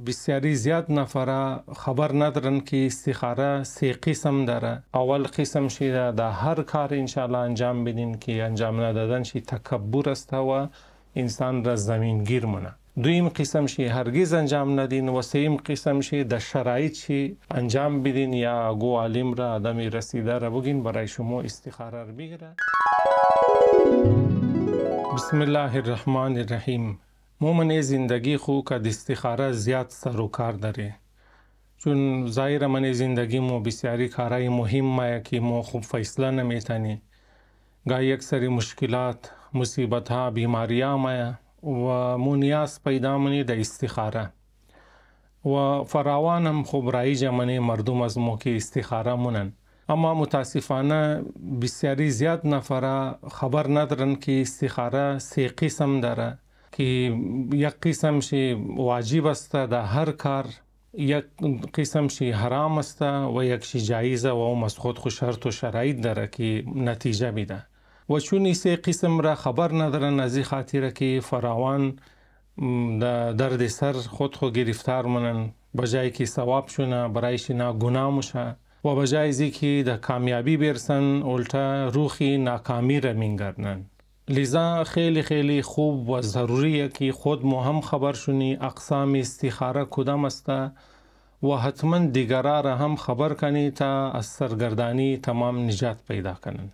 بسیاری زیاد نفره خبر ندارن که استخاره 3 قسم داره. اول قسم شی در هر کار انشاءالله انجام بدین که انجام ندادن شی تکبر است و انسان را زمینگیر مونه. دویم قسم شی هرگز انجام ندین و سوم قسم شی در شرایط شی انجام بدین یا گو عالم را آدمی رسیده را بگین برای شما استخاره را بگیره. بسم الله الرحمن الرحیم. مومن زندگی خو که استخاره زیاد سر و کار داره، چون ظاهر من زندگی مو بسیاری کارهای مهم مایه که مو خوب فیصله نمیتنی. گاهی اکثر مشکلات، مصیبت ها، بیماری ها مایه و مو نیاز پیدا منی در استخاره و فراوان هم خوب رایج منی مردم از مو که استخاره منن. اما متاسفانه بسیاری زیاد نفره خبر ندارن که استخاره 3 قسم داره که یک قسم شی واجب است در هر کار، یک قسم شی حرام است و یک شی جایز و اون از خود شرط و شرایط داره که نتیجه میده. و چون این 3 قسم را خبر ندارن از این خاطر که فراوان درد سر خود گرفتار منن، بجای که ثواب شونه برایش گناه میشه و بجای ازی که در کامیابی برسن التا روخی ناکامی را میگردن. لذا خیلی خیلی خوب و ضروریه که خود مو هم خبر شونی اقسام استخاره کدام است و حتما دیگران را هم خبر کنی تا از سرگردانی تمام نجات پیدا کنن.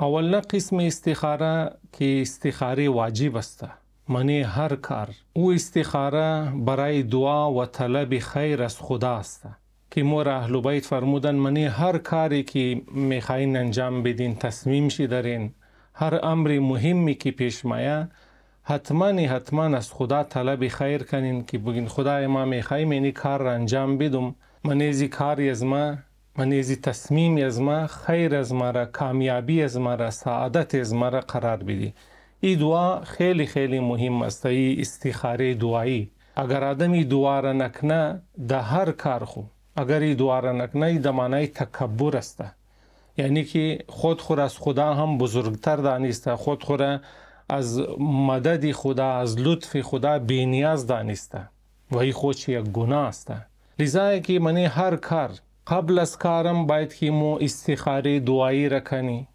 اول قسم استخاره که استخاره واجب است، معنی هر کار. او استخاره برای دعا و طلب خیر از خدا است که مور اهل بیت فرمودن معنی هر کاری که میخواین انجام بدین، تصمیم شی دارین، هر امر مهمی که پیش مایه حتما از خدا طلب خیر کنین که بگین خدای ما میخوایم اینی کار را انجام بدم، من ازی کاری از ما، من ازی تصمیم از ما، خیر از ما را، کامیابی از ما را، سعادت از ما را قرار بدی. این دعا خیلی خیلی مهم است. این استخاره دعایی اگر آدمی دعا را نکنه در هر کار خو، اگر این دعا را نکنه در معنی تکبر است، یعنی که خود از خدا هم بزرگتر دانسته، خود از مدد خدا، از لطف خدا بی‌نیاز دانسته و این خودش یک گناه است. لذا که منی هر کار قبل از کارم باید که مو استخاره دعایی را کنی.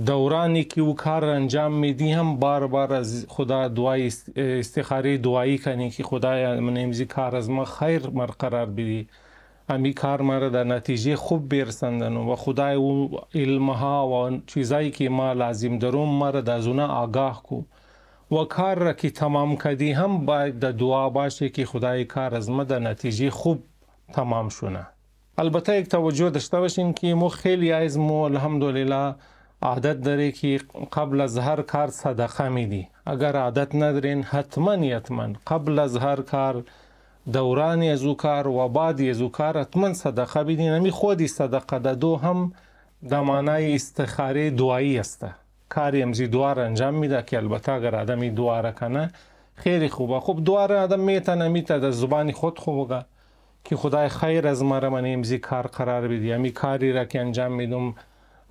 دورانی که او کار انجام میدی هم بار از خدا دعای استخاره دعایی کنی که خدای من امزی کار از ما خیر قرار بدی، امی کار مرا در نتیجه خوب برسندن و خدای او علمها و چیزایی که ما لازم دارم مرا در زونه آگاه کو و کار را که تمام کردی هم باید در دعا باشه که خدای کار از ما در نتیجه خوب تمام شونه. البته یک توجه داشته باشین که مو خیلی از مو الحمدلله عادت داره که قبل از هر کار صدقه میدی. اگر عادت ندارین حتما قبل از هر کار، دورانی از او کار و بعد از او کار حتما صدقه بدین. امی خودی صدقه دادو هم در معنای استخاره دعایی است. کاری امزی دعا را انجام میده که البته اگر آدمی دعا را کنه خیلی خوبه. خب دعا را آدم میتونه در زبان خود خوبه که خدای خیر از مرا من امزی کار قرار بدی، امی کاری را که انجام میدم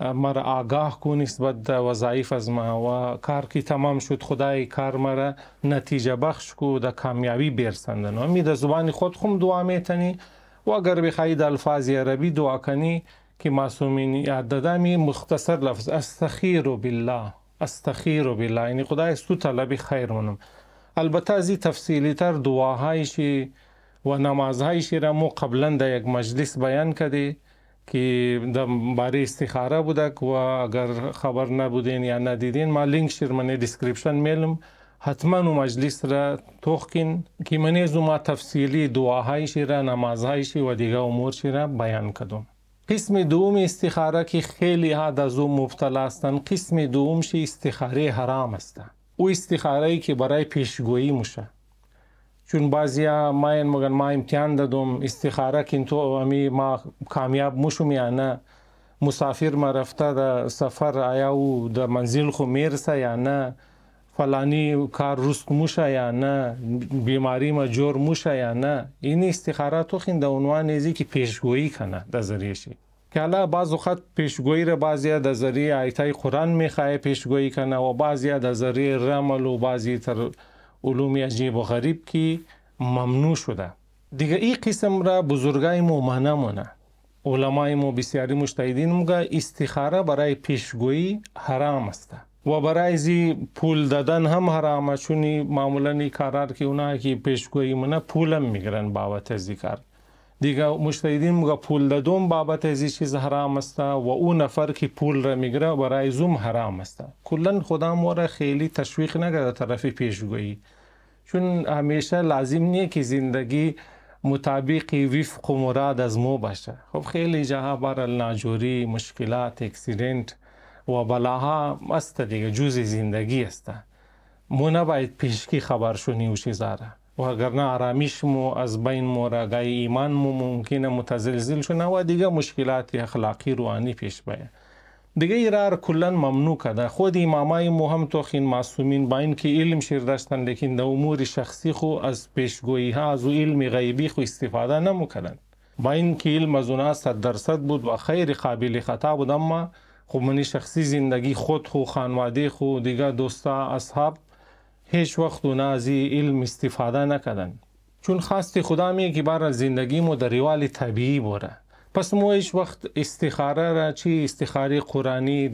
مرا آگاه کو نسبت در وظایف از ما و کار که تمام شد خدای کار مرا نتیجه بخش کو در کامیابی برسندن. امی در زبان خود خم دعا میتنی و اگر بخوای در الفاظ عربی دعا کنی که معصومین یاد دادمی مختصر لفظ استخیر بالله، استخیر بالله، یعنی خدای است تو طلب خیر منم. البته از تفصیلی تر دعاهایشی و نمازهایشی را مو قبلا در یک مجلس بیان کردی که در باره استخاره بودک و اگر خبر نبودین یا ندیدین ما لینک شیر من دیسکریپشن میلم، حتما اون مجلس را توخکین که من از ما تفصیلی دعاهایشی را، نمازهایشی و دیگه امورشی را بیان کردم. قسم دوم استخاره که خیلی ها از او مبتلا هستند، قسم دومش استخاره حرام است. او استخاره که برای پیشگویی میشه. چون بعضیا ما امتحان دادم استخاره که تو امی ما کامیاب مشم یا نه، مسافر ما رفته در سفر آیا او در منزل خو میرسه یا نه، فلانی کار رست موشه یا نه، بیماری ما جور موشه یا نه. این استخاره تو خین در عنوان ازی که پیشگویی کنه در ذریعشی که حالا بعض وقت پیشگویی را بعضی در ذریعه آیتای قرآن میخواه پیشگویی کنه و بعضی در ذریعه رمل و بعضی تر علوم عجیب و غریب که ممنوع شده. دیگه این قسم را بزرگای مو منمونه، علمای مو بسیاری مجتهدین میگه استخاره برای پیشگویی حرام است و برای زی پول دادن هم حرامه، چون معمولا کارار که اونا که پیشگویی منه پولم میگیرن بابت از کار. دیگه مجتهدین میگه پول دادن بابت از چیز حرام است و اون نفر که پول را میگیره برای زوم حرام است. کلا خدا مورا خیلی تشویق نگرده طرف پیشگویی، چون همیشه لازم نیه که زندگی مطابق وفق و مراد از مو باشه. خب خیلی جاها بر ناجوری، مشکلات، اکسیدنت و بلاها است دیگه، جزء زندگی است. مو نباید پیشکی خبر شونی و چیزاره، و اگرنه آرامیش مو از بین مورا، گای ایمان مو ممکنه متزلزل شونه و دیگه مشکلات اخلاقی روحانی پیش باید. دیگه ایرار کلا ممنوع کده. خود امامای مو هم توخین معصومین با این که علم شیر داشتن، لیکن در امور شخصی خو از پیشگویی ها از علم غیبی خو استفاده نمو کردن، با این که علم از اونا 100% بود و خیر قابل خطا بود، اما خب منی شخصی زندگی خود خو، خانواده خو، دیگه دوستا، اصحاب هیچ وقت اونا از علم استفاده نکردن، چون خواست خدا میگه که بر زندگی مو در روال طبیعی بوده. پس مو هیچ وقت استخاره را، چی استخاره قرآنی،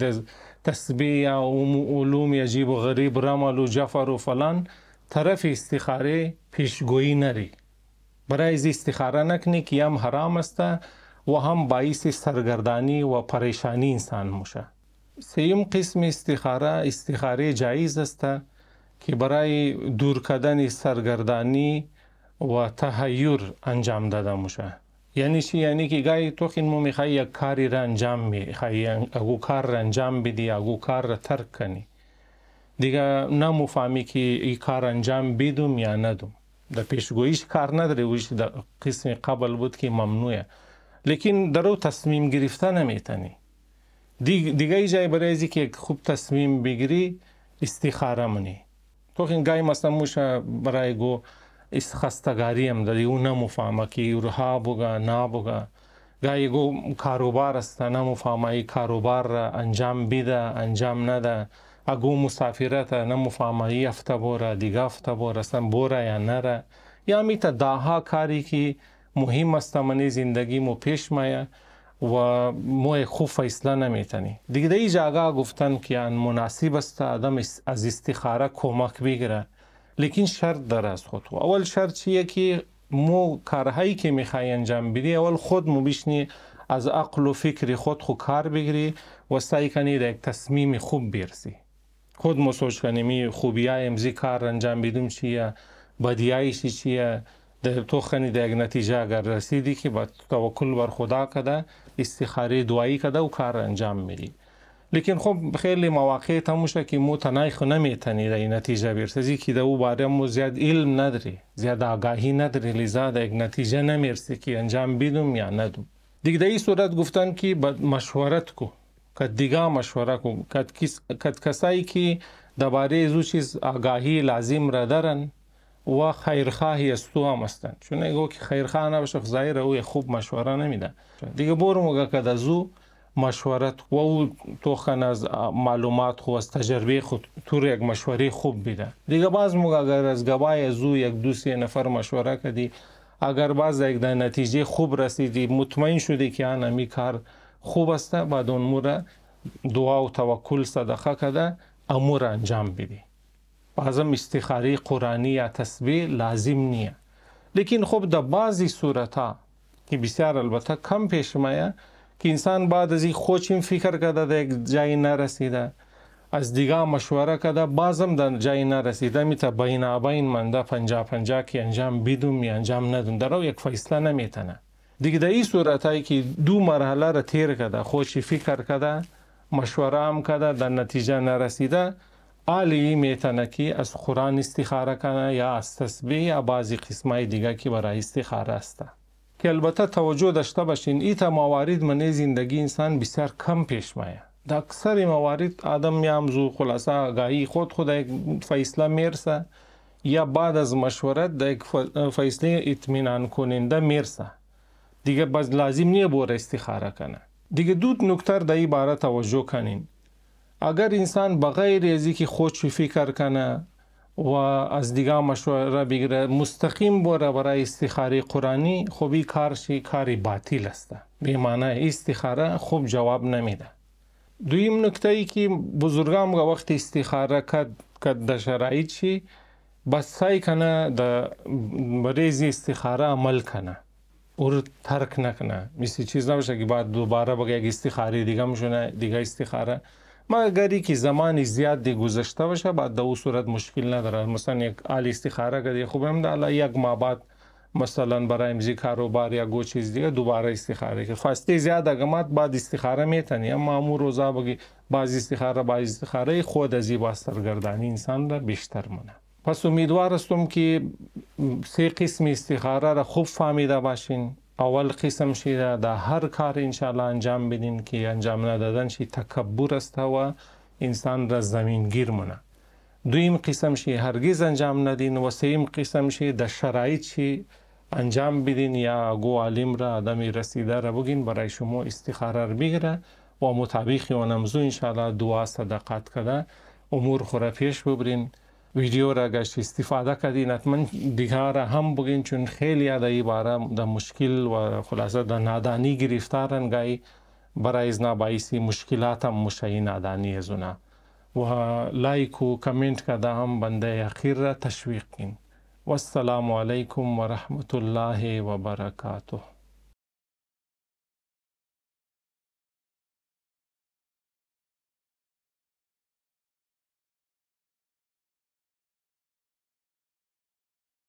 تسبیح یا علوم عجیب و غریب، رمل و جفر و فلان، طرف استخاره پیشگویی نری. برای از استخاره نکنی که هم حرام است و هم باعث سرگردانی و پریشانی انسان موشه. سیم قسم استخاره جایز است که برای دور کردن سرگردانی و تحیر انجام داده موشه. یعنی چی؟ یعنی که گاهی تو خین مو میخوای یک کاری را انجام میخوای، اگو کار را انجام بدی، اگو کار را ترک کنی، دیگه نمفهمی که این کار انجام بدم یا ندم. در پیشگوییش کار نداره، ویش در قسم قبل بود که ممنوعه، لیکن درو تصمیم گرفته نمیتنی. دیگه ای جای برای ازی که خوب تصمیم بگیری استخاره منی. تو خین گاهی مثلا موشه برای گو خستگاری هم داری، اون نمفهمه که رها بگه نبگه. گاهی گو کاروبار است، نمفهمه ای کاروبار را انجام بده انجام نده. اگو مسافرت نمفهمه ای هفته بوره، دیگه هفته بوره اصلا بوره یا نره. یا میتا داها کاری که مهم است منی زندگی مو پیش مایه و مو خوب فیصله نمیتنی. دیگه دی جاگه گفتن که مناسب است آدم از استخاره کمک بگیره، لیکن شرط داره از خود. اول شرط چیه که مو کارهایی که میخوای انجام بدی اول خود مو بشنی از عقل و فکر خود کار بگیری و سعی کنی در یک تصمیم خوب برسی. خود مو سوچ کنی می خوبیای امزی کار انجام بدم چیه، بدیایشی چیه، تو خنی در یک نتیجه اگر رسیدی که با توکل بر خدا کده، استخاره دعایی کده و کار انجام میدی. لیکن خب خیلی مواقع تموشه که مو تنهای خو نمیتنی در این نتیجه برسی که در او باره مو زیاد علم نداری، زیاد آگاهی نداری، لذا در یک نتیجه نمیرسی که انجام بدم یا ندم. دیگه در این صورت گفتن که مشورت کو، کد دیگه مشوره کو، کد کسایی که درباره ازو چیز آگاهی لازم را دارن و خیرخواهی از تو هم هستن، چون اگه که خیرخواه نباشه ظاهر او خوب مشوره نمیده. دیگه برو موقع که ازو مشورت و تو خن از معلومات خو، از تجربه خود تو یک مشوره خوب بده. دیگه باز موقع اگر از گواهی ازو یک دو سه نفر مشوره کردی، اگر باز یک در نتیجه خوب رسیدی، مطمئن شدی که آن کار خوب است، بعد اون مورا دعا و توکل صدقه کده امور انجام بدی. بازم استخاره قرآنی یا تسبیح لازم نیه. لیکن خب در بعضی صورتها که بسیار البته کم پیش میاد که انسان بعد از این خودشین فکر کرده در یک جایی نرسیده، از دیگه مشوره کرده بازم در جایی نرسیده، میتا بین منده 50-50 که انجام بدم یا انجام ندم، در او یک فیصله نمیتنه. دیگه در این صورتهایی که دو مرحله را تیر کرده، خودشی فکر کرده، مشوره هم کرده، در نتیجه نرسیده، عالی میتونه که از قرآن استخاره کنه یا از تسبیح یا بعضی قسمای دیگه که برای استخاره است. که البته توجه داشته باشین ایتا موارد من زندگی انسان بسیار کم پیش میاد. در اکثر موارد آدم میامزو خلاصه آگاهی خود یک فیصله میرسه یا بعد از مشورت در یک فیصله اطمینان کننده میرسه. دیگه باز لازم نیه بوره استخاره کنه. دیگه دو نکته در این باره توجه کنین. اگر انسان بغیر از اینکه خودش فکر کنه و از دیگه مشوره بگیره، مستقیم بره برای استخاره قرآنی، خب این کاری باطل است. به معنی استخاره خوب جواب نمیده. دویم نکته ای که بزرگان وقت استخاره کد در شرایط چی بس سعی کنه در بریز استخاره عمل کنه اور ترک نکنه، مثل چیز نباشه که بعد دوباره بگه یک استخاره دیگه میشونه دیگه استخاره، مگری که زمانی زیاد دی گذشته باشه بعد در اون صورت مشکل نداره. مثلا یک آل استخاره کردی خوب هم ده یک ماه بعد مثلا برای امزی کاروبار یا گو چیز دیگه دوباره استخاره که خواسته زیاد اگمات بعد استخاره میتنی، اما امور روزا بگی بعض استخاره خود از این سرگردانی انسان را بیشتر مونه. پس امیدوار هستم که 3 قسم استخاره را خوب فهمیده باشین. اول قسم شیده در هر کار انشاءالله انجام بدین که انجام ندادن شی تکبر است و انسان را زمینگیر مونه. دویم قسم شی هرگز انجام ندین و سوم قسم شی در شرایط شی انجام بدین یا گو عالم را آدمی رسیده را بگین برای شما استخاره را بگیره و مطابق و نمزو انشاءالله دعا صدقات کده امور خورا پیش ببرین. ویدیو را گشت استفاده کردین حتما دیگه را هم بگین، چون خیلی ادایی باره در مشکل و خلاصه در نادانی گرفتارن گاهی برای از باعثی مشکلات هم مشایی نادانی از اونا و لایک و کامنت کرده هم بنده اخیر را تشویق کن. والسلام علیکم و رحمت الله و برکاته.